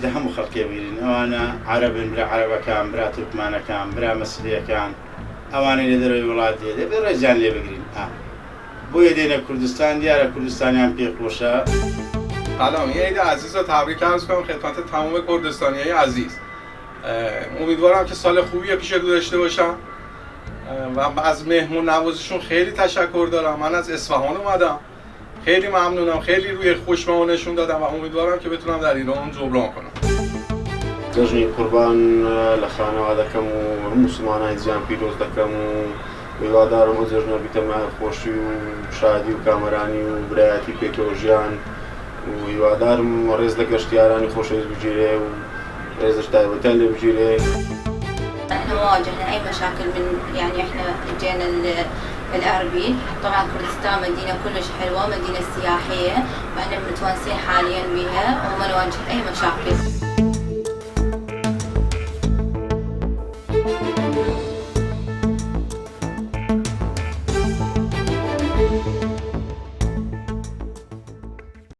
ده هم خلقي بيرين أنا عرب برا عربكان برا تركمانكان برا مسيحيكان أواني ندري ولاد دي برجال لي بقرين بو يدينا كردستان ديار كردستانيان بيخوشا. سلام، یه عید عزیز رو تبریک عرض کنم خدمت تمام کردستانیای عزیز. امیدوارم که سال خوبی پیش رو داشته باشم و از مهمون نوازیشون خیلی تشکر دارم. من از اصفهان اومدم، خیلی ممنونم، خیلی روی خوشمو نشون دادم و امیدوارم که بتونم در ایران جبران کنم. جژنی قوربان لە خانەوادەکەم و مسلمانانی جیان پیرۆز دەکەم و هیوادارم ئەو جژنە بیتەمە خۆشی و شادی و کامەرانی و برایەتی پێکەوە و هیوادارم ڕێز لە گەشتیارانی خۆشەویست بگیرێ و ڕێزش تایبەتیان لێ بگیرێ. احنا ما واجهنا اي مشاكل من يعني احنا جينا الاربيل. طبعا كردستان مدينه كلش حلوه، مدينه سياحيه واحنا متونسين حاليا بها وما نواجه اي مشاكل.